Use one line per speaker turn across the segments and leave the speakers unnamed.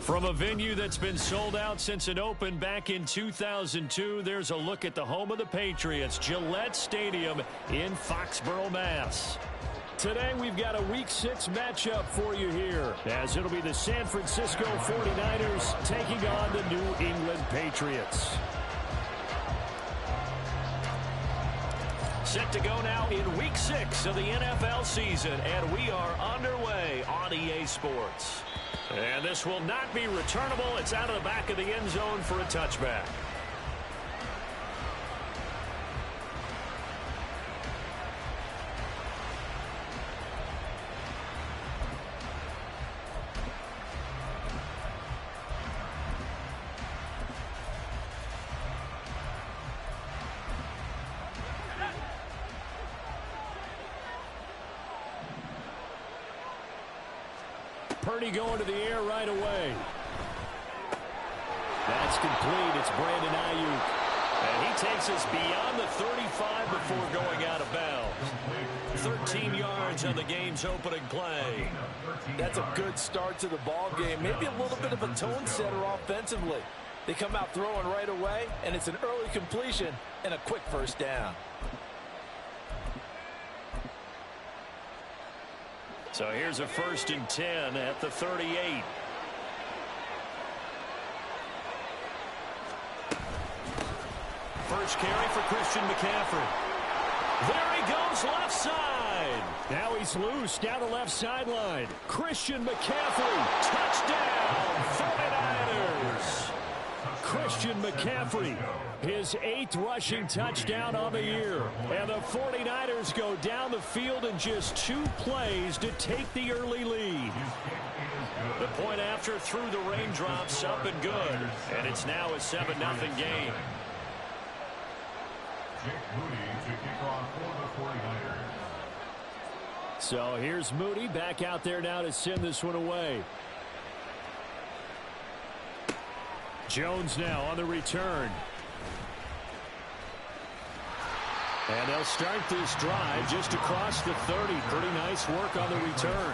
From a venue that's been sold out since it opened back in 2002, there's a look at the home of the Patriots, Gillette Stadium in Foxborough, Mass. Today we've got a Week 6 matchup for you here, as it'll be the San Francisco 49ers taking on the New England Patriots. Set to go now in Week 6 of the NFL season, and we are underway on EA Sports. And this will not be returnable. It's out of the back of the end zone for a touchback. Purdy going to the air right away. That's complete. It's Brandon Ayuk. And he takes us beyond the 35 before going out of bounds. 13 yards on the game's opening play.
That's a good start to the ball game. Maybe a little bit of a tone setter offensively. They come out throwing right away, and it's an early completion and a quick first down.
So here's a 1st and 10 at the 38. First carry for Christian McCaffrey. There he goes left side. Now he's loose down the left sideline. Christian McCaffrey, touchdown, 49ers. Christian McCaffrey, his 8th rushing touchdown on the year. And the 49ers go down the field in just 2 plays to take the early lead. The point after through the raindrops, up and good. And it's now a 7-0 game. So here's Moody back out there now to send this one away. Jones now on the return. And they'll start this drive just across the 30. Pretty nice work on the return.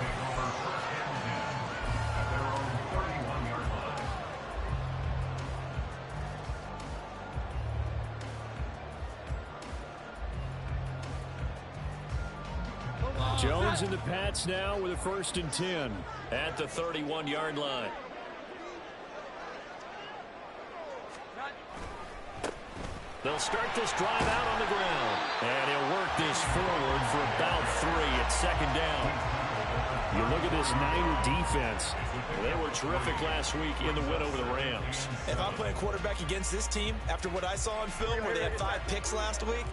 Jones in the Pats now with a 1st and 10 at the 31-yard line. They'll start this drive out on the ground. And he'll work this forward for about 3 at 2nd down. You look at this Niner defense. They were terrific last week in the win over the Rams.
If I'm playing quarterback against this team, after what I saw on film where they had 5 picks last week,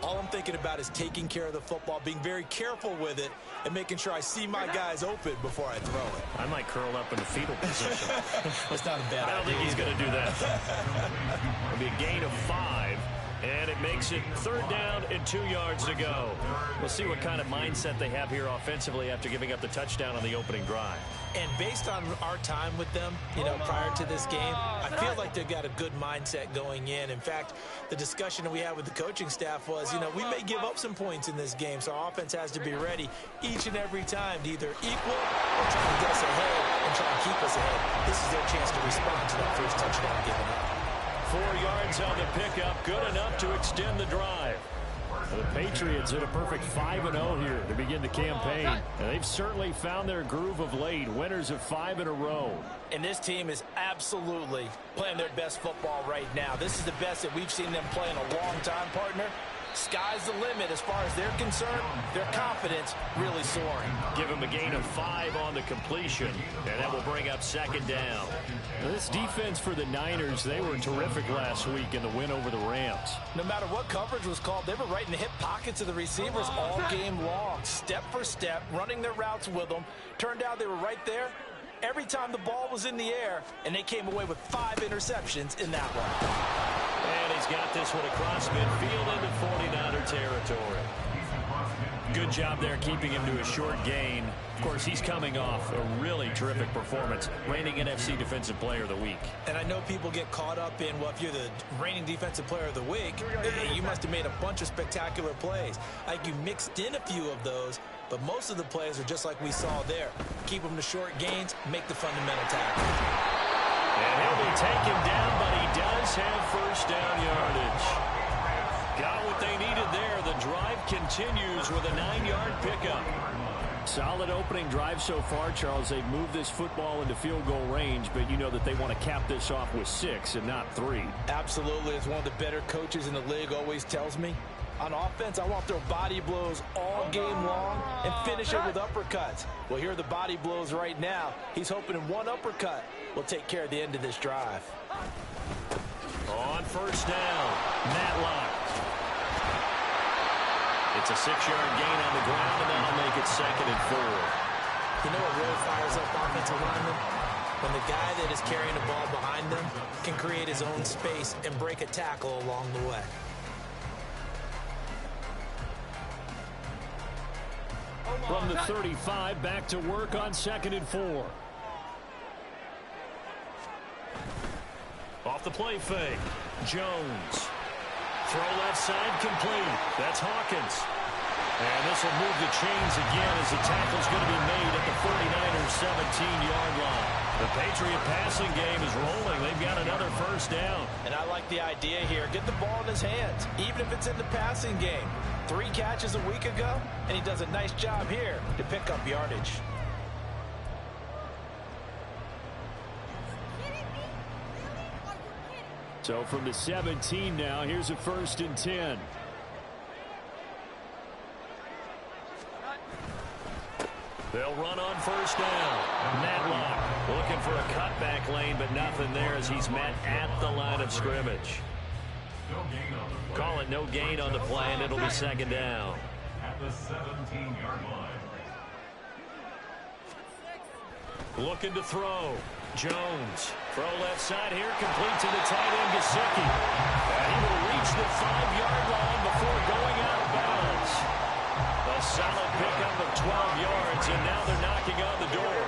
all I'm thinking about is taking care of the football, being very careful with it, and making sure I see my guys open before I throw it.
I might curl up in the fetal position.
That's not a bad idea.
I don't think he's going to do that. It'll be a gain of 5, and it makes it 3rd down and 2 yards to go. We'll see what kind of mindset they have here offensively after giving up the touchdown on the opening drive.
And based on our time with them, prior to this game, I feel like they've got a good mindset going in. In fact, the discussion that we had with the coaching staff was, we may give up some points in this game, so our offense has to be ready each and every time to either equal or try to get us ahead and try to keep us ahead. This is their chance to respond to that first touchdown given up.
4 yards on the pickup, good enough to extend the drive. The Patriots hit a perfect 5-0 here to begin the campaign. And they've certainly found their groove of late, winners of 5 in a row.
And this team is absolutely playing their best football right now. This is the best that we've seen them play in a long time, partner. Sky's the limit as far as they're concerned. Their confidence really soaring.
Give them a gain of 5 on the completion, and that will bring up 2nd down. Now, this defense for the Niners, they were terrific last week in the win over the Rams.
No matter what coverage was called, they were right in the hip pockets of the receivers all game long. Step for step, running their routes with them. Turned out they were right there every time the ball was in the air, and they came away with 5 interceptions in that one.
And he's got this one across midfield into 49er territory. Good job there keeping him to a short gain. Of course, he's coming off a really terrific performance, reigning NFC Defensive Player of the Week.
And I know people get caught up in, well, if you're the reigning Defensive Player of the Week, you must have made a bunch of spectacular plays. Like you mixed in a few of those, but most of the plays are just like we saw there. Keep them to short gains, make the fundamental tackle.
first down yardage. Got what they needed there. The drive continues with a 9-yard pickup. Solid opening drive so far, Charles. They've moved this football into field goal range, but you know that they want to cap this off with 6 and not 3.
Absolutely. As one of the better coaches in the league always tells me, on offense, I want to throw body blows all game long and finish it with uppercuts. Well, here are the body blows right now. He's hoping in one uppercut will take care of the end of this drive.
On first down, Matlock. It's a 6-yard gain on the ground, and that'll make it 2nd and 4.
You know what really fires up offensive linemen? When the guy that is carrying the ball behind them can create his own space and break a tackle along the way.
From the 35, back to work on 2nd and 4. Off the play fake. Jones. Throw left side complete. That's Hawkins. And this will move the chains again as the tackle's going to be made at the 49ers' 17-yard line. The Patriot passing game is rolling. They've got another first down.
And I like the idea here. Get the ball in his hands, even if it's in the passing game. 3 catches a week ago, and he does a nice job here to pick up yardage.
So from the 17 now, here's a 1st and 10. They'll run on first down. Matlock looking for a cutback lane, but nothing there as he's met at the line of scrimmage. Call it no gain on the play, and it'll be 2nd down.
At the 17-yard line.
Looking to throw. Jones. Throw left side here, complete to the tight end, Gesicki. And he will reach the 5-yard line before going out of bounds. A solid pickup of 12 yards, and now they're knocking on the door.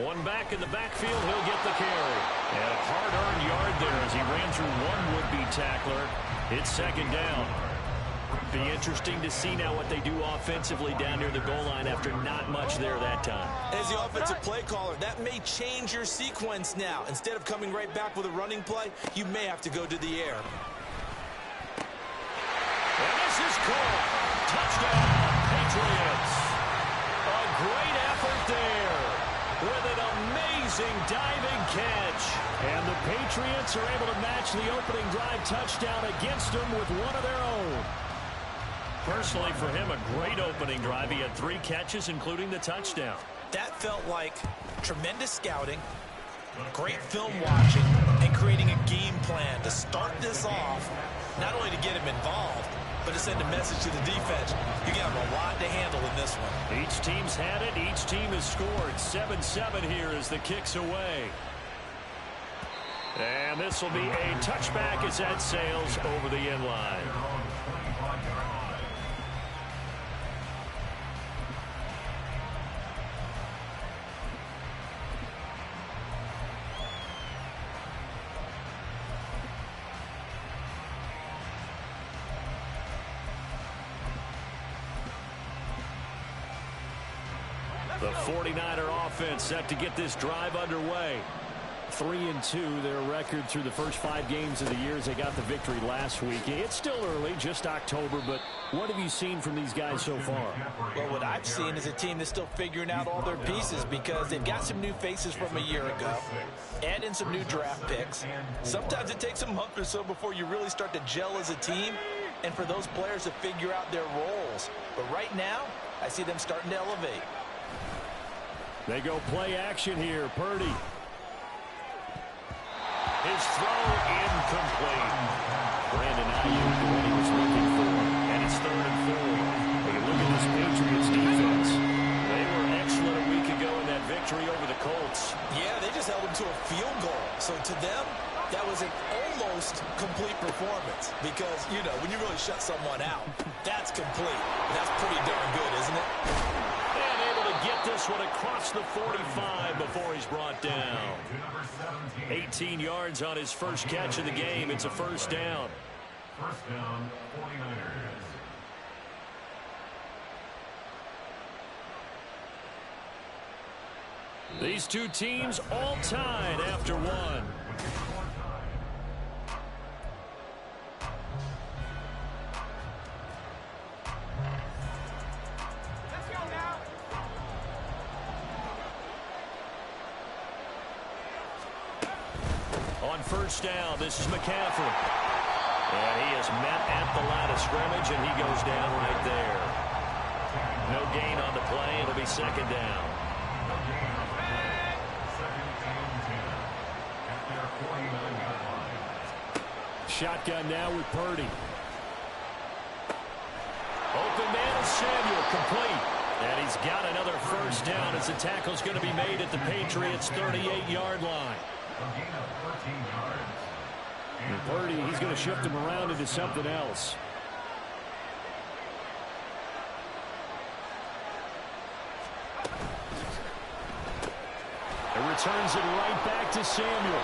One back in the backfield, he'll get the carry. And a hard-earned yard there as he ran through one would-be tackler. It's 2nd down. Be interesting to see now what they do offensively down near the goal line after not much there that time.
As the offensive play caller, that may change your sequence now. Instead of coming right back with a running play, you may have to go to the air.
And this is caught. Touchdown, Patriots. A great effort there with an amazing diving catch. And the Patriots are able to match the opening drive touchdown against them with one of their own. Personally, for him, a great opening drive. He had 3 catches, including the touchdown.
That felt like tremendous scouting, great film watching, and creating a game plan to start this off, not only to get him involved, but to send a message to the defense. You got a lot to handle in this one.
Each team's had it. Each team has scored. 7-7 here as the kick's away. And this will be a touchback as that sails over the end line. The 49er offense set to get this drive underway. 3-2, their record through the first 5 games of the year as they got the victory last week. It's still early, just October, but what have you seen from these guys so far?
Well, what I've seen is a team that's still figuring out all their pieces because they've got some new faces from a year ago, add in some new draft picks. Sometimes it takes a month or so before you really start to gel as a team and for those players to figure out their roles. But right now, I see them starting to elevate.
They go play action here. Purdy. His throw incomplete. Brandon Ayuk, what he was looking for. And it's 3rd and 4. But you look at this Patriots defense. They were excellent a week ago in that victory over the Colts.
Yeah, they just held them to a field goal. So to them, that was an almost complete performance. Because, you know, when you really shut someone out, that's complete. That's pretty darn good, isn't it?
And able to get this one across the 45 before he's brought down. 18 yards on his first catch of the game. It's a first down.
First down, 49ers.
These two teams all tied after one. On first down, this is McCaffrey. And he is met at the line of scrimmage, and he goes down right there. No gain on the play. It'll be second down. Shotgun now with Purdy. Open man is Samuel, complete. And he's got another first down as the tackle's going to be made at the Patriots' 38-yard line. And Purdy, he's going to shift him around into something else. And returns it right back to Samuel.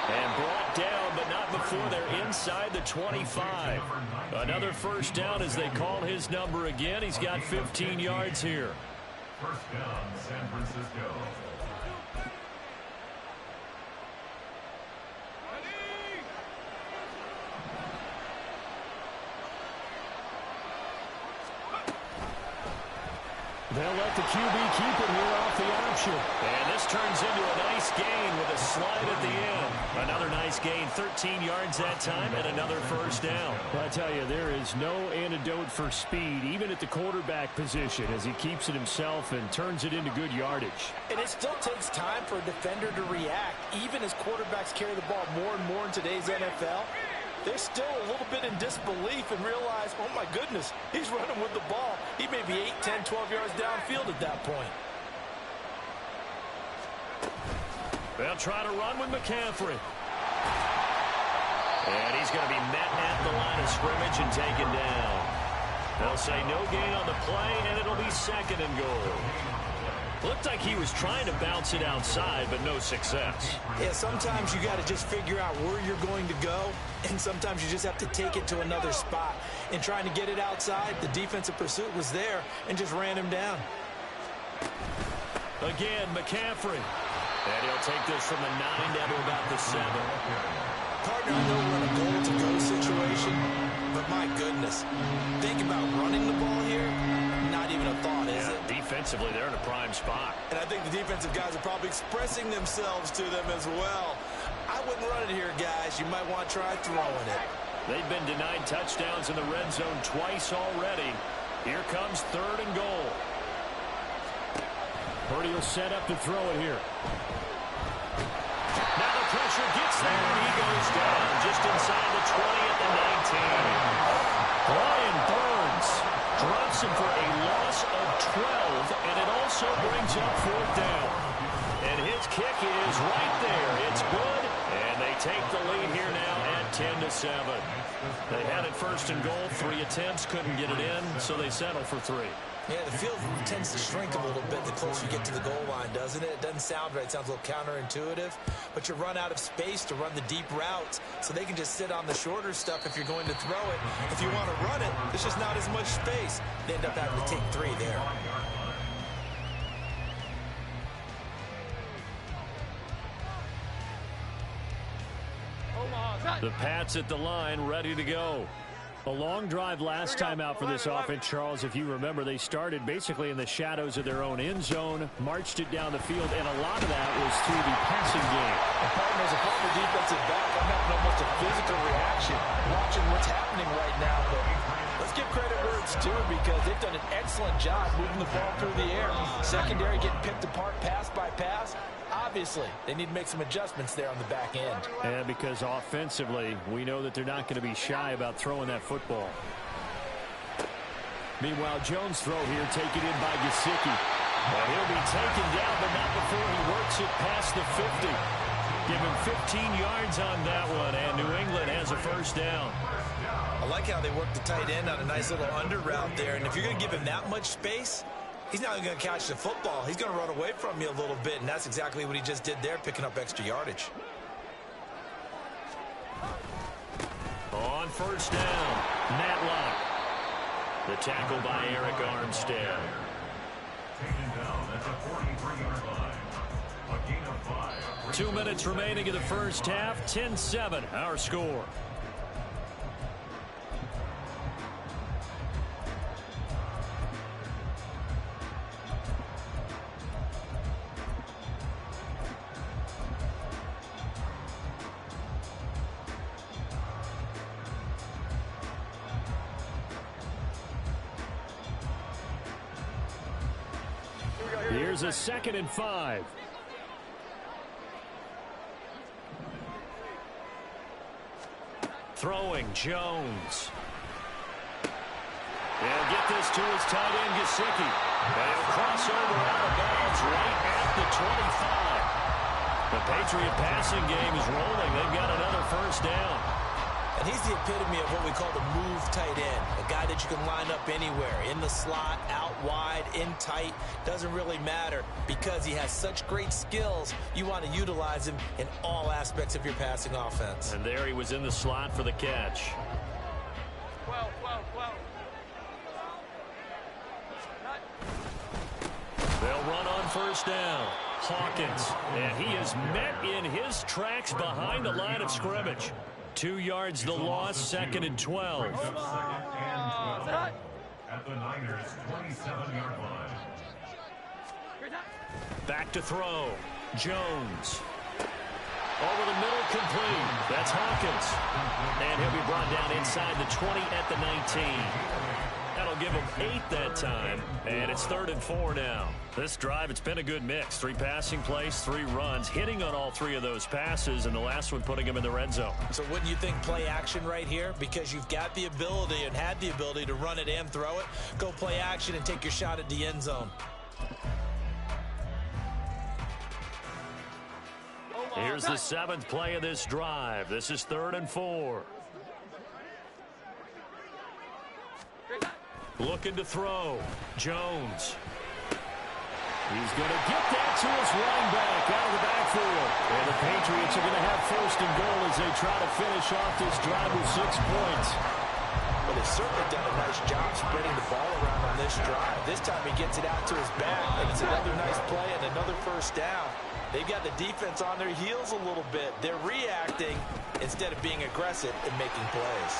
And brought down, but not before they're inside the 25. Another first down as they call his number again. He's got 15 yards here.
First down, San Francisco.
They'll let the QB keep it here off the option. And this turns into a nice gain with a slide at the end. Another nice gain, 13 yards that time, and another first down. I tell you, there is no antidote for speed, even at the quarterback position, as he keeps it himself and turns it into good yardage.
And it still takes time for a defender to react, even as quarterbacks carry the ball more and more in today's NFL. They're still a little bit in disbelief and realize, oh my goodness, he's running with the ball. He may be 8, 10, 12 yards downfield at that point.
They'll try to run with McCaffrey. And he's going to be met at the line of scrimmage and taken down. They'll say no gain on the play, and it'll be second and goal. Looked like he was trying to bounce it outside, but no success.
Yeah, sometimes you got to just figure out where you're going to go, and sometimes you just have to take it to another spot. In trying to get it outside, the defensive pursuit was there and just ran him down.
Again, McCaffrey. And he'll take this from the 9 down to about the 7.
Partner, I know we're in a goal-to-go situation, but my goodness, think about running the ball here. Not even a thought, is it?
Defensively, they're in a prime spot.
And I think the defensive guys are probably expressing themselves to them as well. I wouldn't run it here, guys. You might want to try throwing it.
They've been denied touchdowns in the red zone twice already. Here comes 3rd and goal. Purdy will set up to throw it here. Now the pressure gets there, and he goes down just inside the 20 at the 19. Brian Burns drops him for a loss of 12, and it also brings up 4th down. And his kick is right there. It's good, and they take the lead here now at 10-7. They had it 1st and goal, 3 attempts, couldn't get it in, so they settle for 3.
Yeah, the field tends to shrink a little bit the closer you get to the goal line, doesn't it? It doesn't sound right. It sounds a little counterintuitive. But you run out of space to run the deep routes, so they can just sit on the shorter stuff if you're going to throw it. If you want to run it, there's just not as much space. They end up having to take 3 there.
The Pats at the line, ready to go. A long drive last time out for this offense, Charles. If you remember, they started basically in the shadows of their own end zone, marched it down the field, and a lot of that was through the passing game.
And partner, as a former defensive back, I'm having almost a physical reaction watching what's happening right now. But let's give credit where it's due, because they've done an excellent job moving the ball through the air. Secondary getting picked apart pass by pass. Obviously, they need to make some adjustments there on the back end.
And because offensively, we know that they're not going to be shy about throwing that football. Meanwhile, Jones' throw here taken in by Gesicki. And he'll be taken down, but not before he works it past the 50. Give him 15 yards on that one, and New England has a first down.
I like how they work the tight end on a nice little under route there. And if you're going to give him that much space, he's not going to catch the football. He's going to run away from you a little bit, and that's exactly what he just did there, picking up extra yardage.
On first down, Matlock. The tackle by Eric Armstead.
Taken down at the 43-yard line.
2 minutes remaining in the first half. 10-7, our score. Here's a 2nd and 5. Throwing, Jones. He'll get this to his tight end, Gesicki. They'll cross over out of bounds right at the 25. The Patriot passing game is rolling. They've got another first down.
And he's the epitome of what we call the move tight end, a guy that you can line up anywhere, in the slot, out wide, in tight, doesn't really matter because he has such great skills. You want to utilize him in all aspects of your passing offense.
And there he was in the slot for the catch. They'll run on first down. Hawkins, and he is met in his tracks behind the line of scrimmage. 2 yards the loss, 2nd and 12.
At the Niners' 27-yard line.
Back to throw. Jones. Over the middle, complete. That's Hawkins. And he'll be brought down inside the 20 at the 19. That'll give him 8 that time. And it's 3rd and 4 now. This drive, it's been a good mix. 3 passing plays, 3 runs, hitting on all 3 of those passes, and the last one putting him in the red zone.
So wouldn't you think play action right here? Because you've got the ability and had the ability to run it and throw it. Go play action and take your shot at the end zone.
Here's the 7th play of this drive. This is 3rd and 4. Looking to throw. Jones. He's going to get that to his running back out of the backfield. And the Patriots are going to have 1st and goal as they try to finish off this drive with 6 points.
But they've certainly done a nice job spreading the ball around on this drive. This time he gets it out to his back, and it's another nice play and another first down. They've got the defense on their heels a little bit. They're reacting instead of being aggressive and making plays.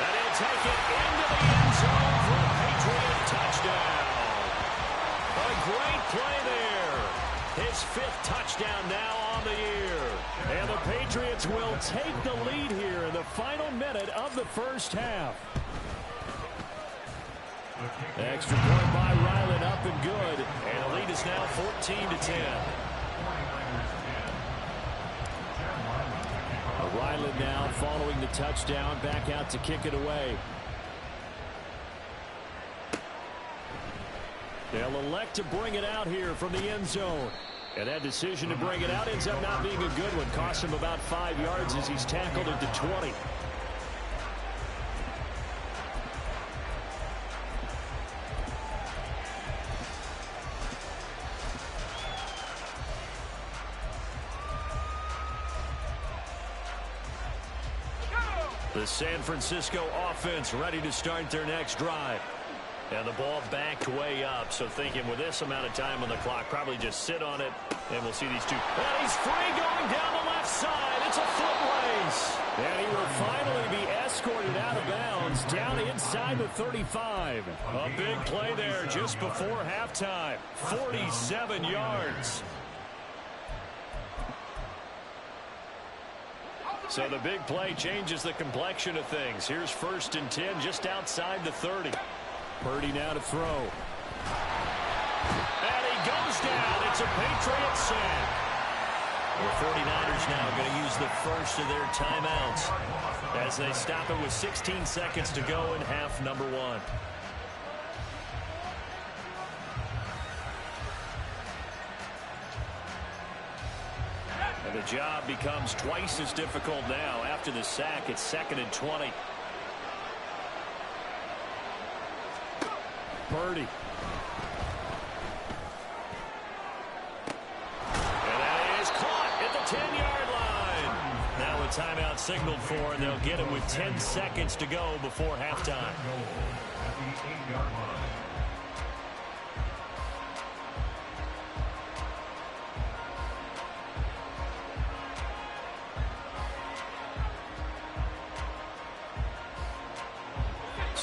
And he'll take it into the end zone for a Patriot touchdown. A great play there. His 5th touchdown now on the year. And the Patriots will take the lead here in the final minute of the first half. Extra point by Ryland, up and good. And the lead is now 14-10. Ryland now following the touchdown, back out to kick it away. They'll elect to bring it out here from the end zone. And that decision to bring it out ends up not being a good one. Costs him about 5 yards as he's tackled at the 20. The San Francisco offense ready to start their next drive. And the ball backed way up, so thinking with this amount of time on the clock, probably just sit on it, and we'll see these two. And he's free going down the left side. It's a foot race. And he will finally be escorted out of bounds down inside the 35. A big play there just before halftime. 47 yards. So the big play changes the complexion of things. Here's 1st and 10 just outside the 30. Purdy now to throw. And he goes down. It's a Patriot sack. The 49ers now going to use the first of their timeouts as they stop it with 16 seconds to go in half number 1. And the job becomes twice as difficult now. After the sack, it's 2nd and 20. Purdy. And that is caught at the 10-yard line. Now a timeout signaled for, and they'll get it with 10 seconds to go before halftime.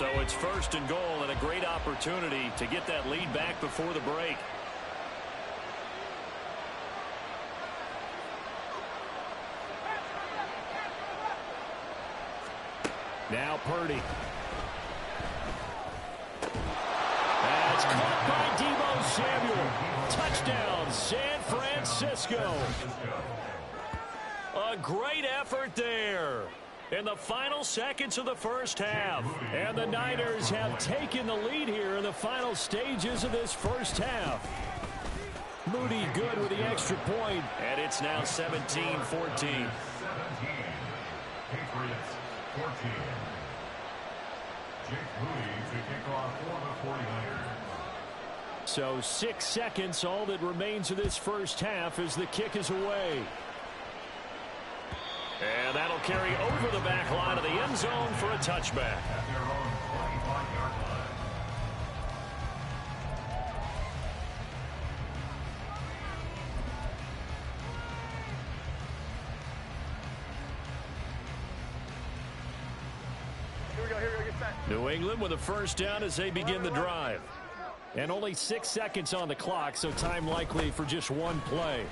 So it's 1st and goal and a great opportunity to get that lead back before the break. Now Purdy. That's caught by Deebo Samuel. Touchdown, San Francisco. A great effort there in the final seconds of the first half. And the Niners have taken the lead here in the final stages of this first half. Moody good with the extra point, and it's now 17-14.
17. Patriots 14. Jake Moody to kick off for the 49ers.
So 6 seconds, all that remains of this first half as the kick is away. And that'll carry over the back line of the end zone for a touchback.
At their own 25-yard line.
New England with a first down as they begin the drive. And only 6 seconds on the clock, so time likely for just one play.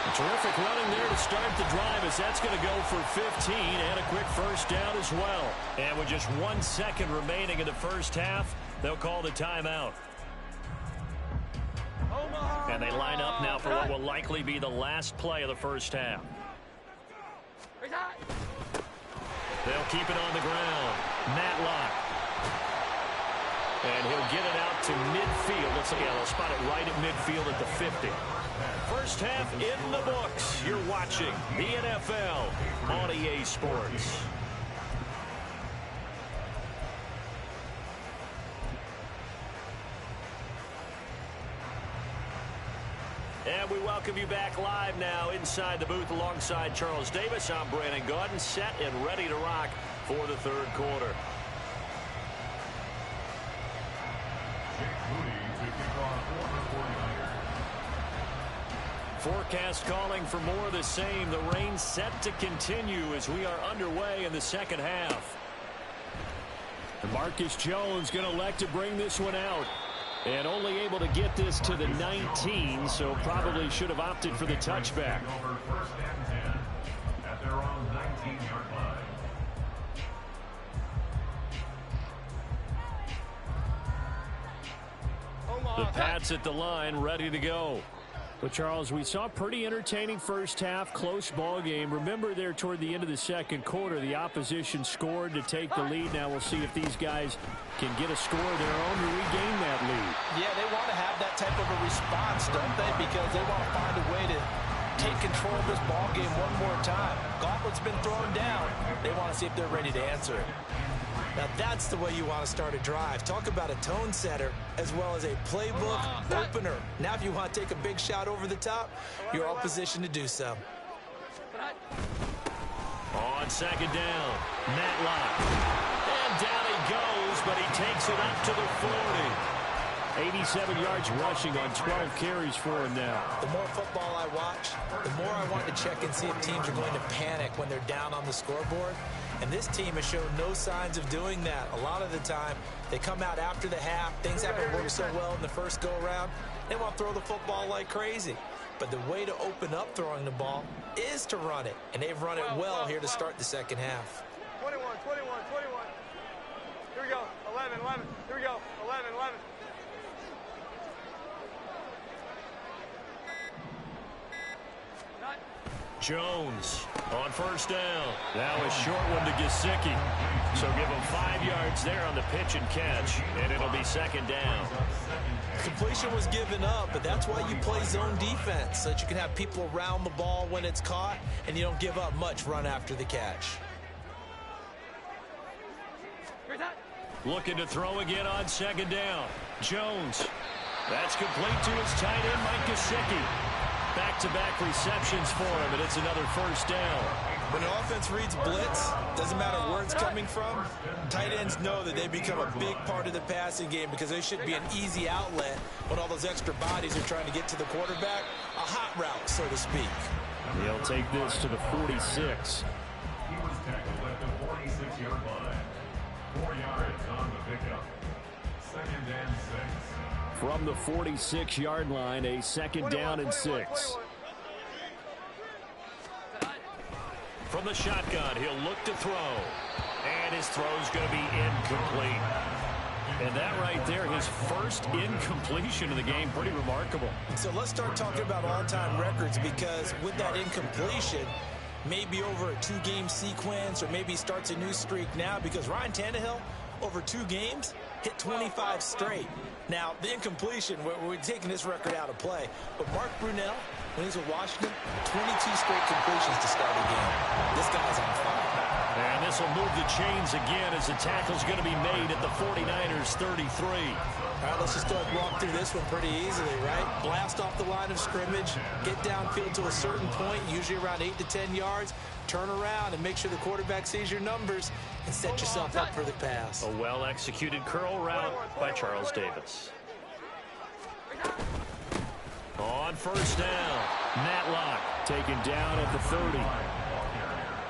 A terrific running there to start the drive as that's going to go for 15 and a quick first down as well. And with just 1 second remaining in the first half, they'll call the timeout. And they line up now for what will likely be the last play of the first half. They'll keep it on the ground. Matlock. And he'll get it out to midfield. Let's see, they'll spot it right at midfield at the 50. First half in the books. You're watching the NFL on EA Sports. And we welcome you back live now inside the booth alongside Charles Davis. I'm Brandon Gaudin, set and ready to rock for the third quarter.
Jake Moody to kick off for the 49ers.
Forecast calling for more of the same. The rain set to continue as we are underway in the second half. And Marcus Jones going to elect to bring this one out. And only able to get this to the 19, so probably should have opted for the touchback.
Over 1st and 10 at their own 19-yard line.
The Pats at the line, ready to go. But, Charles, we saw a pretty entertaining first half, close ball game. Remember there toward the end of the second quarter, the opposition scored to take the lead. Now we'll see if these guys can get a score of their own to regain that lead.
Yeah, they want to have that type of a response, don't they? Because they want to find a way to take control of this ball game one more time. Gauntlet's been thrown down. They want to see if they're ready to answer it. Now that's the way you want to start a drive. Talk about a tone setter as well as a playbook opener. Now if you want to take a big shot over the top, you're all positioned to do so.
On second down, Matlock. And down he goes, but he takes it up to the 40. 87 yards rushing on 12 carries for him now.
The more football I watch, the more I want to check and see if teams are going to panic when they're down on the scoreboard. And this team has shown no signs of doing that. A lot of the time, they come out after the half. Things haven't worked so well in the first go-around. They want to throw the football like crazy. But the way to open up throwing the ball is to run it. And they've run it well here to start the second half.
21, 21, 21. Here we go. 11, 11. Here we go. 11, 11.
Jones on first down. Now a short one to Gesicki. So give him 5 yards there on the pitch and catch, and it'll be second down.
Completion was given up, but that's why you play zone defense, so that you can have people around the ball when it's caught, and you don't give up much run after the catch.
Looking to throw again on second down. Jones. That's complete to his tight end, Mike Gesicki. Back-to-back receptions for him, and it's another first down.
When an offense reads blitz, doesn't matter where it's coming from, tight ends know that they become a big part of the passing game because they should be an easy outlet when all those extra bodies are trying to get to the quarterback. A hot route, so to speak.
He'll take this to the 46.
He was tackled at the 46-yard line. breakup. 2nd and 6.
From the 46-yard line, a 2nd down and 6. From the shotgun, he'll look to throw. And his throw's going to be incomplete. And that right there, his first incompletion of the game, pretty remarkable.
So let's start talking about all-time records, because with that incompletion, maybe over a 2-game sequence, or maybe starts a new streak now, because Ryan Tannehill, over 2 games, hit 25 straight. Now, the incompletion, we're taking this record out of play. But Mark Brunell, when he's with Washington, 22 straight completions to start a game. This guy's on fire.
And this will move the chains again as the tackle's going to be made at the 49ers 33.
All right, let's just walk through this one pretty easily, right? Blast off the line of scrimmage, get downfield to a certain point, usually around 8 to 10 yards, turn around and make sure the quarterback sees your numbers and set yourself up for the pass.
A well-executed curl route by Charles Davis. On first down, Matlock taken down at the 30.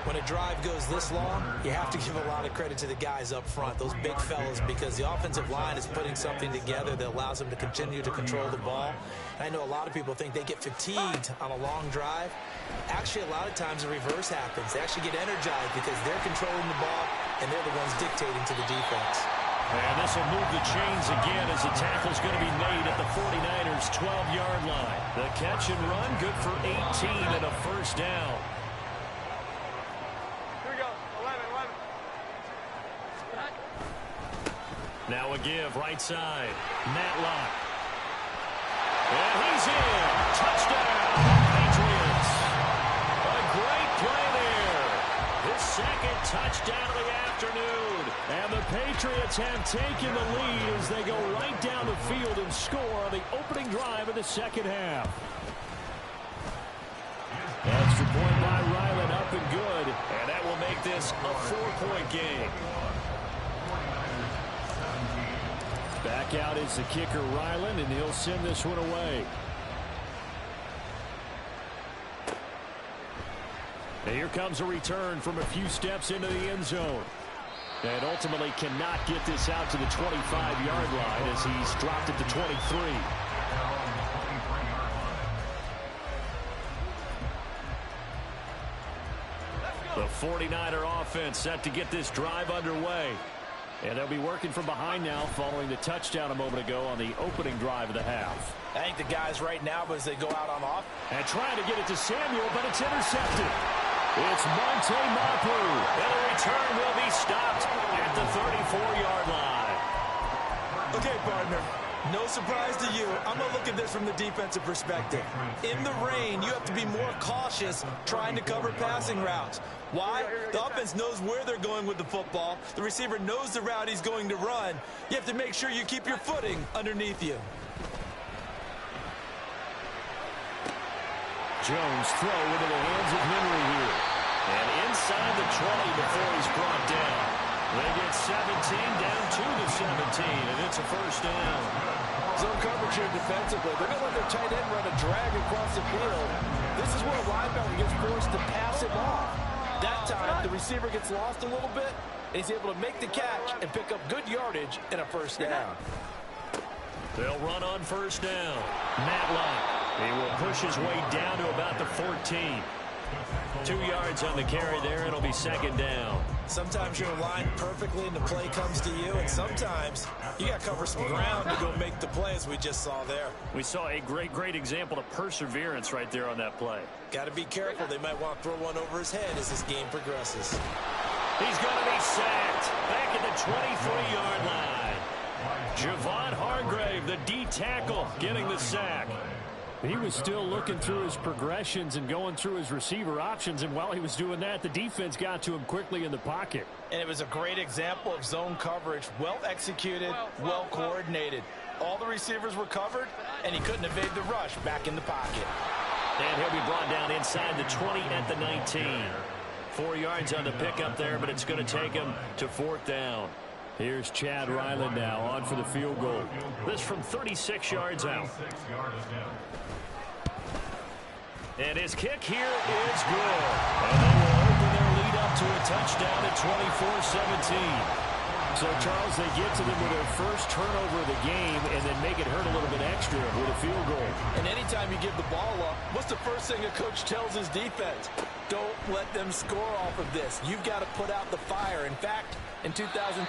When a drive goes this long, you have to give a lot of credit to the guys up front, those big fellas, because the offensive line is putting something together that allows them to continue to control the ball. And I know a lot of people think they get fatigued on a long drive. Actually, a lot of times the reverse happens. They actually get energized because they're controlling the ball, and they're the ones dictating to the defense.
And this will move the chains again as the tackle's going to be made at the 49ers 12-yard line. The catch and run, good for 18 and a first down. Now a give, right side. Matlock. And he's in. Touchdown, Patriots. A great play there. His 2nd touchdown of the afternoon. And the Patriots have taken the lead as they go right down the field and score on the opening drive of the 2nd half. Extra point by Ryland, up and good. And that will make this a 4-point game. Back out is the kicker, Ryland, and he'll send this one away. And here comes a return from a few steps into the end zone. And ultimately cannot get this out to the 25-yard line as he's dropped it to 23. The 49er offense set to get this drive underway. And they'll be working from behind now following the touchdown a moment ago on the opening drive of the half.
I think the guys right now, as they go out on off.
And trying to get it to Samuel, but it's intercepted. It's Monte Mapu. And the return will be stopped at the 34-yard line.
Okay, partner. No surprise to you. I'm going to look at this from the defensive perspective. In the rain, you have to be more cautious trying to cover passing routes. Why? The offense knows where they're going with the football. The receiver knows the route he's going to run. You have to make sure you keep your footing underneath you.
Jones throw into the hands of Henry here. And inside the 20 before he's brought down. They get 17 down to the 17, and it's a first down.
Zone coverage here defensively. They're going to let their tight end run a drag across the field. This is where a linebacker gets forced to pass him off. That time, the receiver gets lost a little bit, and he's able to make the catch and pick up good yardage in a first down.
They'll run on first down. Matlock. He will push his way down to about the 14. 2 yards on the carry there. It'll be 2nd down.
Sometimes you're aligned perfectly and the play comes to you, and sometimes you got to cover some ground to go make the play, as we just saw there.
We saw a great example of perseverance right there on that play.
Got to be careful. They might want to throw one over his head as this game progresses.
He's going to be sacked back at the 23-yard line. Javon Hargrave, the D tackle, getting the sack. He was still looking through his progressions and going through his receiver options, and while he was doing that, the defense got to him quickly in the pocket.
And it was a great example of zone coverage. Well executed, well coordinated. All the receivers were covered, and he couldn't evade the rush back in the pocket.
And he'll be brought down inside the 20 at the 19. 4 yards on the pickup there, but it's going to take him to 4th down. Here's Chad Ryland now on for the field goal. This from 36 yards out. And his kick here is good. And they will open their lead up to a touchdown at 24-17. So, Charles, they get to them with their first turnover of the game and then make it hurt a little bit extra with a field goal.
And anytime you give the ball up, what's the first thing a coach tells his defense? Don't let them score off of this. You've got to put out the fire. In fact, in 2021,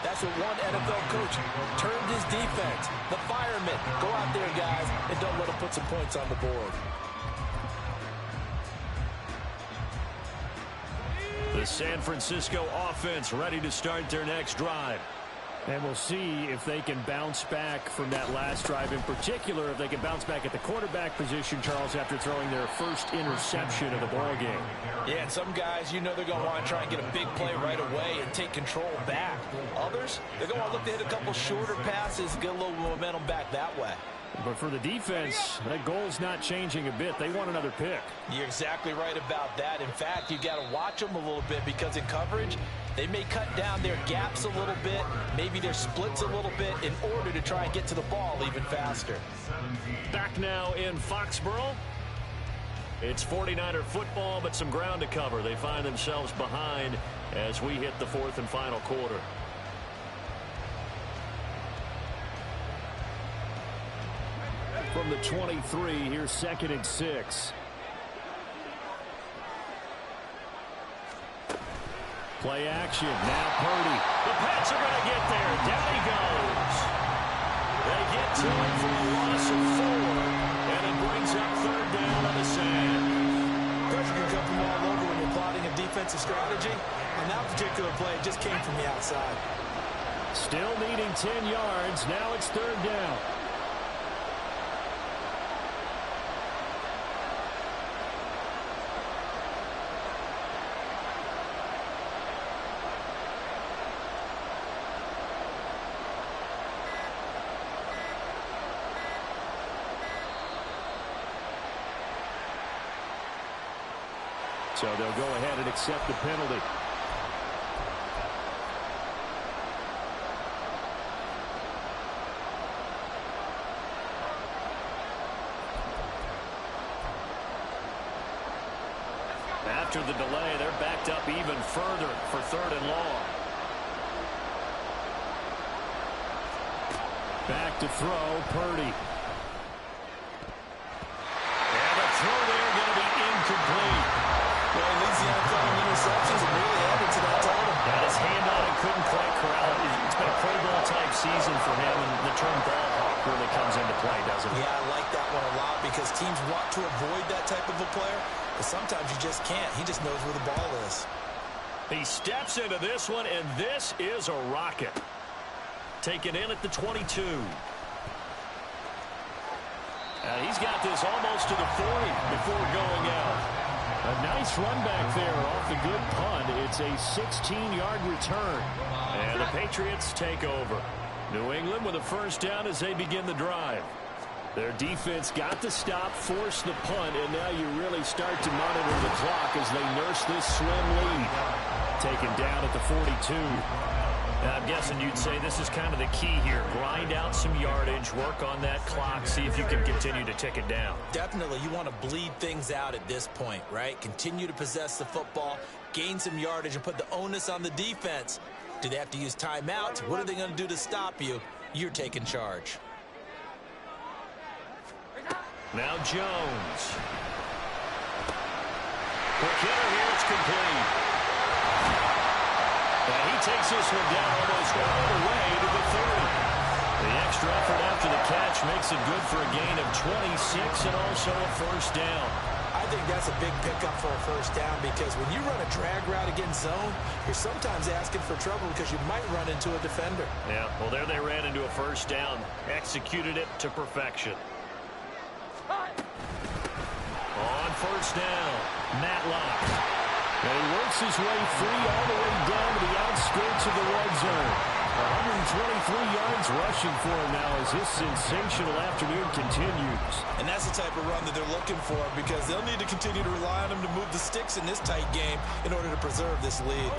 that's what one NFL coach termed his defense. The firemen. Go out there, guys, and don't let them put some points on the board.
The San Francisco offense ready to start their next drive. And we'll see if they can bounce back from that last drive, in particular, if they can bounce back at the quarterback position, Charles, after throwing their first interception of the ball game.
Yeah, and some guys, you know they're going to want to try and get a big play right away and take control back. Others, they're going to want to look to hit a couple shorter passes, get a little momentum back that way.
But for the defense, that goal's not changing a bit. They want another pick.
You're exactly right about that. In fact, you got to watch them a little bit because in coverage, they may cut down their gaps a little bit, maybe their splits a little bit in order to try and get to the ball even faster.
Back now in Foxborough. It's 49er football, but some ground to cover. They find themselves behind as we hit the fourth and final quarter. From the 23, here's 2nd and 6. Play action. Now Purdy. The Pats are going to get there. Down he goes. They get to him for a loss of 4, and it brings up 3rd down on the sand.
Pressure can come from all over when you're plotting a defensive strategy. On that particular play, it just came from the outside.
Still needing 10 yards. Now it's 3rd down. So they'll go ahead and accept the penalty. After the delay, they're backed up even further for 3rd and long. Back to throw, Purdy. And the throw there going to be incomplete.
Well, he leads the NFL in interceptions and really added to that total.
Got his hand on it, couldn't quite corral it. It's been a Pro Bowl type season for him, and the term ball hawk really comes into play, doesn't it?
Yeah, I like that one a lot because teams want to avoid that type of a player, but sometimes you just can't. He just knows where the ball is.
He steps into this one, and this is a rocket. Taken in at the 22. He's got this almost to the 40 before going out. A nice run back there off the good punt. It's a 16-yard return. And the Patriots take over. New England with a 1st down as they begin the drive. Their defense got the stop, forced the punt, and now you really start to monitor the clock as they nurse this slim lead. Taken down at the 42. I'm guessing you'd say this is kind of the key here. Grind out some yardage, work on that clock, see if you can continue to tick it down.
Definitely, you want to bleed things out at this point, right? Continue to possess the football, gain some yardage, and put the onus on the defense. Do they have to use timeouts? What are they going to do to stop you? You're taking charge.
Now Jones. Quick hitter here, it's complete. And he takes this one down almost all the way to the 30. The extra effort after the catch makes it good for a gain of 26 and also a 1st down.
I think that's a big pickup for a 1st down because when you run a drag route against zone, you're sometimes asking for trouble because you might run into a defender.
Yeah, well, there they ran into a 1st down. Executed it to perfection. On 1st down, Matlock. And he works his way free all the way down to the outskirts of the red zone. 123 yards rushing for him now as this sensational afternoon continues.
And that's the type of run that they're looking for because they'll need to continue to rely on him to move the sticks in this tight game in order to preserve this lead.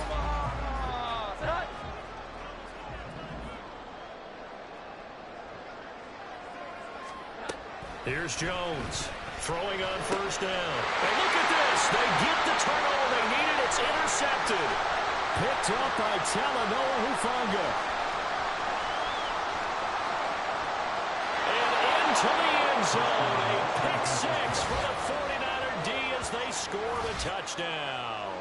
Here's Jones. Throwing on 1st down. And look at this. They get the turnover they needed. It's intercepted. Picked up by Talanoa Hufanga. And into the end zone. A pick six for the 49er D as they score the touchdown.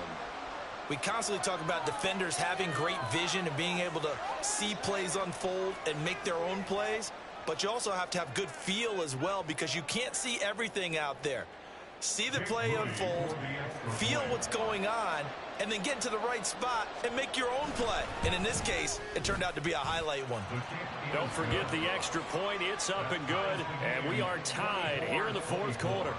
We constantly talk about defenders having great vision and being able to see plays unfold and make their own plays. But you also have to have good feel as well, because you can't see everything out there. See the play unfold, feel what's going on, and then get to the right spot and make your own play. And in this case, it turned out to be a highlight one.
Don't forget the extra point. It's up and good. And we are tied here in the fourth quarter.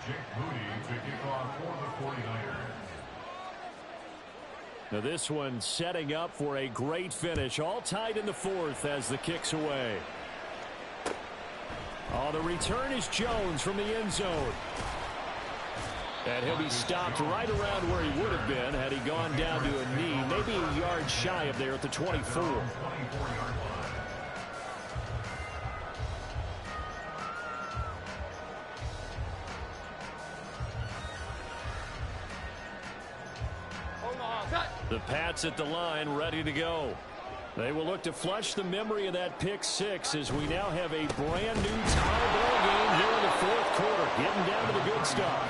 Jake Moody to kick off for the 49ers.
Now this one setting up for a great finish. All tied in the fourth as the kick's away. Oh, the return is Jones from the end zone. And he'll be stopped right around where he would have been had he gone down to a knee, maybe a yard shy of there at the 24. The Pats at the line, ready to go. They will look to flush the memory of that pick six as we now have a brand new tie ball game here in the fourth quarter. Getting down to the good stuff.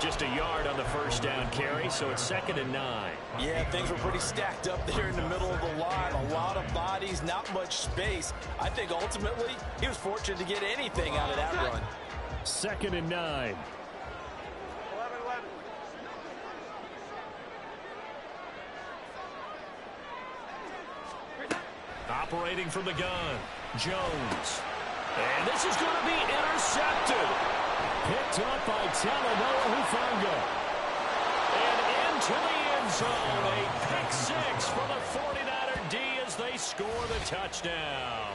Just a yard on the first down carry, so it's 2nd and 9.
Yeah, things were pretty stacked up there in the middle of the line. A lot of bodies, not much space. I think ultimately he was fortunate to get anything out of that run.
2nd and 9. Operating from the gun, Jones. And this is going to be intercepted. Picked up by Talanoa Hufanga. And into the end zone. A pick six for the 49er D as they score the touchdown.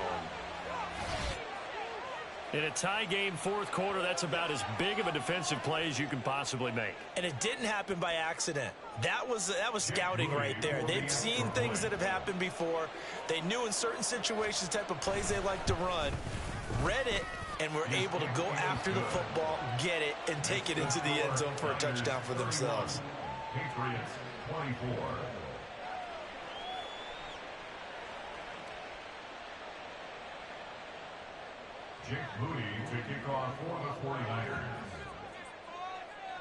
In a tie game fourth quarter, that's about as big of a defensive play as you can possibly make.
And it didn't happen by accident. That was scouting right there. They've seen things that have happened before. They knew in certain situations the type of plays they like to run, read it, and were able to go after the football, get it, and take it into the end zone for a touchdown for themselves.
Patriots 24. Jake Moody to kick off for the 49ers.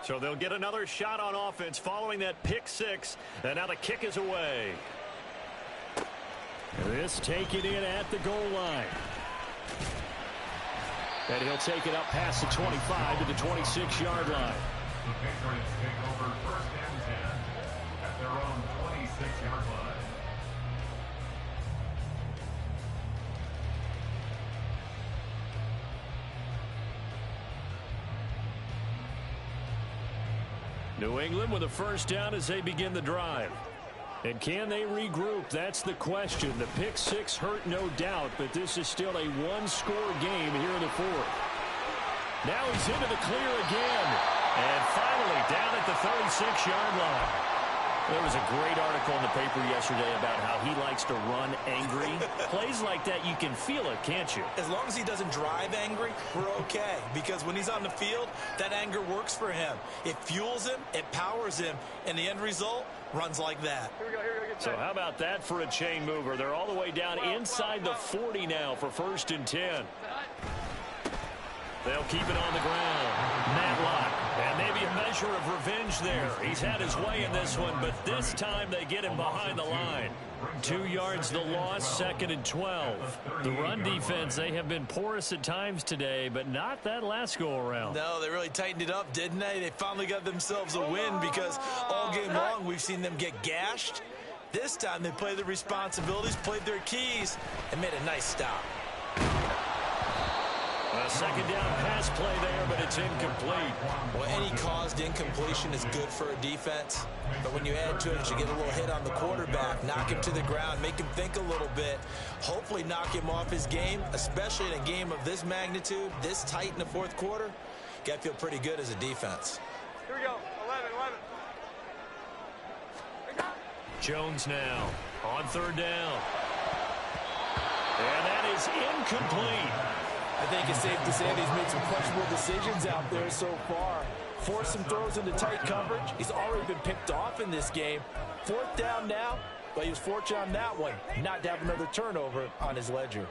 So they'll get another shot on offense following that pick six. And now the kick is away. This taken in at the goal line. And he'll take it up past the 25 to the 26-yard line.
The Patriots take over 1st and 10 at their own 26-yard line.
New England with a first down as they begin the drive. And can they regroup? That's the question. The pick six hurt, no doubt, but this is still a one-score game here in the fourth. Now he's into the clear again. And finally down at the 36-yard line. There was a great article in the paper yesterday about how he likes to run angry. Plays like that, you can feel it, can't you?
As long as he doesn't drive angry, we're okay. Because when he's on the field, that anger works for him. It fuels him, it powers him, and the end result runs like that.
Here we go,
So how about that for a chain mover? They're all the way down inside the 40 now for 1st and 10. They'll keep it on the ground. Matlock. And maybe a measure of revenge there. He's had his way in this one, but this time they get him behind the line. 2 yards the loss, 2nd and 12. The run defense, they have been porous at times today, but not that last go-around.
No, they really tightened it up, didn't they? They finally got themselves a win because all game long we've seen them get gashed. This time they played their responsibilities, played their keys, and made a nice stop.
A second down pass play there, but it's incomplete.
Well, any caused incompletion is good for a defense. But when you add to it, you get a little hit on the quarterback, knock him to the ground, make him think a little bit, hopefully knock him off his game, especially in a game of this magnitude, this tight in the fourth quarter. Got to feel pretty good as a defense.
Here we go. 11.
Jones now on 3rd down. And that is incomplete.
I think it's safe to say that he's made some questionable decisions out there so far. Forced some throws into tight coverage. He's already been picked off in this game. 4th down now, but he was fortunate on that one, not to have another turnover on his ledger.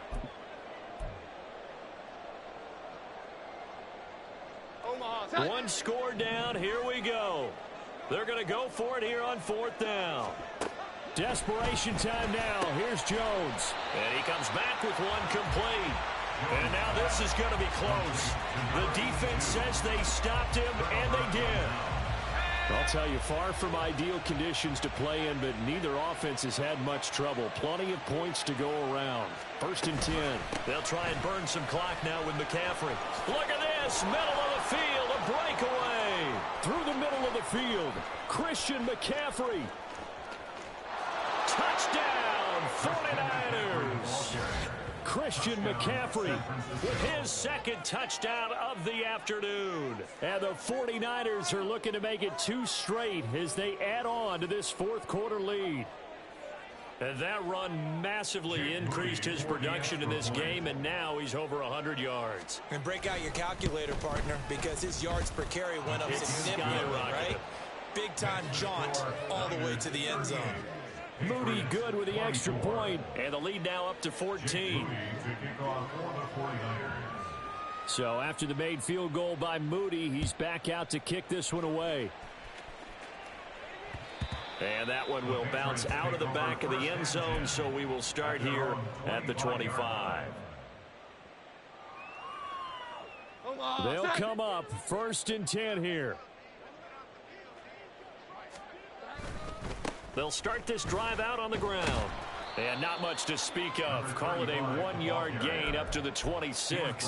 One score down. Here we go. They're going to go for it here on 4th down. Desperation time now. Here's Jones. And he comes back with one complete. And now this is going to be close. The defense says they stopped him, and they did. I'll tell you, far from ideal conditions to play in, but neither offense has had much trouble. Plenty of points to go around. 1st and 10. They'll try and burn some clock now with McCaffrey. Look at this. Middle of the field. A breakaway. Through the middle of the field. Christian McCaffrey. Touchdown, 49ers. Christian McCaffrey with his 2nd touchdown of the afternoon. And the 49ers are looking to make it 2 straight as they add on to this 4th quarter lead. And that run massively increased his production in this game, and now he's over 100 yards.
And break out your calculator, partner, because his yards per carry went up significantly, right? Big-time jaunt all the way to the end zone.
Moody good with the extra point, and the lead now up to 14. So after the made field goal by Moody, he's back out to kick this one away. And that one will bounce out of the back of the end zone, so we will start here at the 25. They'll come up 1st and 10 here. They'll start this drive out on the ground. And not much to speak of. Call it a 1-yard gain up to the 26.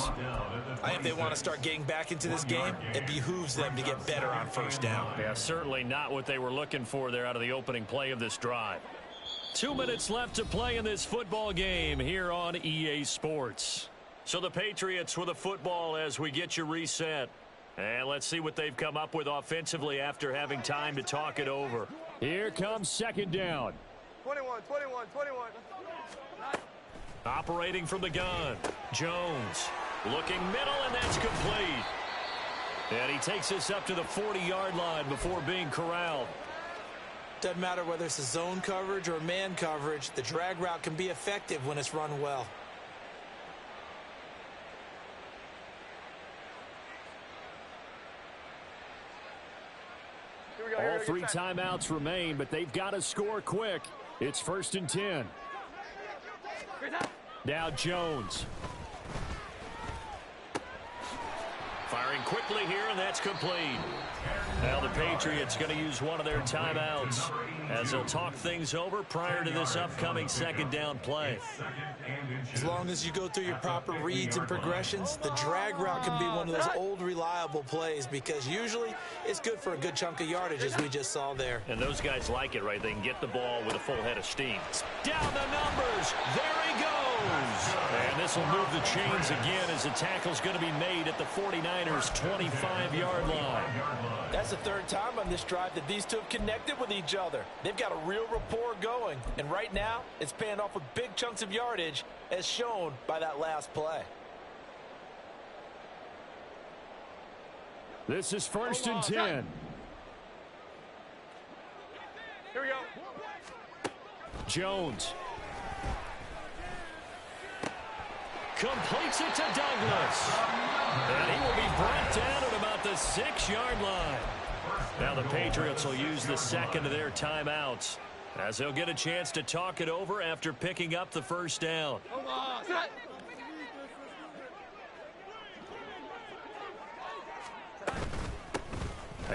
I think they want to start getting back into this game. It behooves them to get better on 1st down.
Yeah, certainly not what they were looking for there out of the opening play of this drive. 2 minutes left to play in this football game here on EA Sports. So the Patriots with a football as we get you reset. And let's see what they've come up with offensively after having time to talk it over. Here comes 2nd down.
21.
Operating from the gun. Jones looking middle, and that's complete. And he takes this up to the 40-yard line before being corralled.
Doesn't matter whether it's a zone coverage or man coverage, the drag route can be effective when it's run well.
All 3 timeouts remain, but they've got to score quick. It's 1st and 10. Now Jones. Firing quickly here, and that's complete. Now the Patriots going to use one of their timeouts as they'll talk things over prior to this upcoming 2nd down play.
As long as you go through your proper reads and progressions, the drag route can be one of those old reliable plays because usually it's good for a good chunk of yardage as we just saw there.
And those guys like it, right? They can get the ball with a full head of steam. Down the numbers. There he goes. And this will move the chains again as the tackle's going to be made at the 49ers' 25-yard line.
That's the 3rd time on this drive that these two have connected with each other. They've got a real rapport going, and right now it's paying off with big chunks of yardage as shown by that last play.
This is 1st and 10.
Here we go.
Jones. Completes it to Douglas. And he will be brought down at about the 6-yard line. Now the Patriots will use the 2nd of their timeouts as they'll get a chance to talk it over after picking up the 1st down.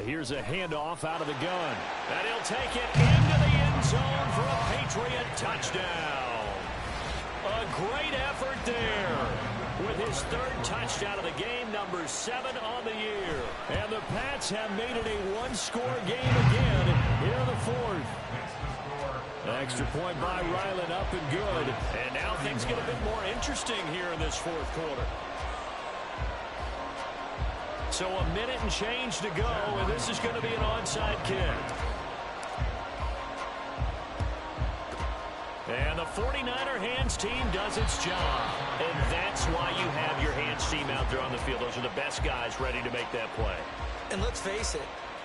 Here's a handoff out of the gun. And he'll take it into the end zone for a Patriot touchdown. A great effort there with his 3rd touchdown of the game, number 7 on the year. And the Pats have made it a 1-score game again here in the 4th. Extra point by Ryland, up and good. And now things get a bit more interesting here in this 4th quarter. So a minute and change to go, and this is going to be an onside kick. And the 49er hands team does its job. And that's why you have your hands team out there on the field. Those are the best guys ready to make that play.
And let's face it,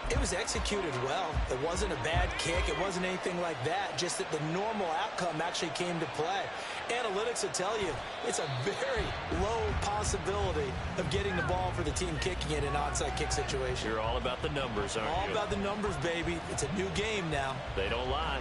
it was executed well. It wasn't a bad kick. It wasn't anything like that. Just that the normal outcome actually came to play. Analytics will tell you it's a very low possibility of getting the ball for the team kicking it in an onside kick situation.
You're all about the numbers, aren't you?
All about the numbers, baby. It's a new game now.
They don't lie.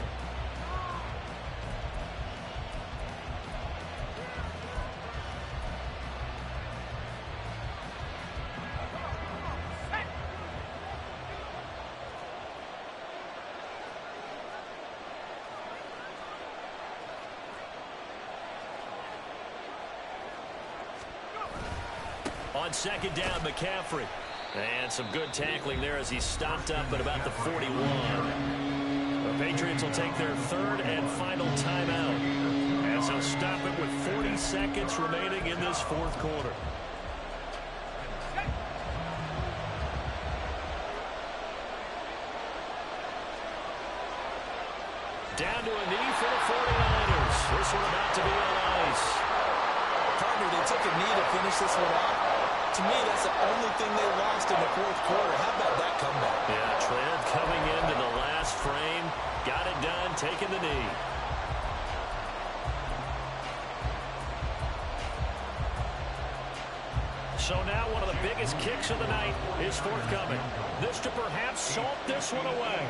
On second down, McCaffrey. And some good tackling there as he stopped up at about the 41. The Patriots will take their third and final timeout as they'll stop it with 40 seconds remaining in this fourth quarter. Down to a knee for the 49ers. This one about to be on ice.
Partner, they took a knee to finish this one out. To me, that's the only thing they lost in the fourth quarter. How about that comeback?
Yeah, Trent coming into the last frame. Got it done, taking the knee. So now one of the biggest kicks of the night is forthcoming. This to perhaps salt this one away.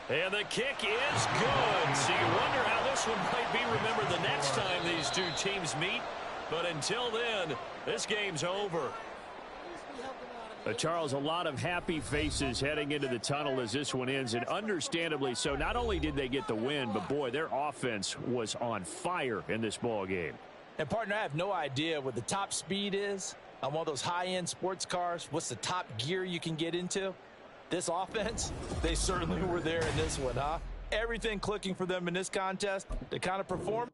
And the kick is good. So you wonder how this one might be remembered the next time these two teams meet. But until then, this game's over. Charles, a lot of happy faces heading into the tunnel as this one ends, and understandably so. Not only did they get the win, but boy, their offense was on fire in this ball game.
And partner, I have no idea what the top speed is on one of those high-end sports cars. What's the top gear you can get into? This offense, they certainly were there in this one, huh? Everything clicking for them in this contest to kind of perform.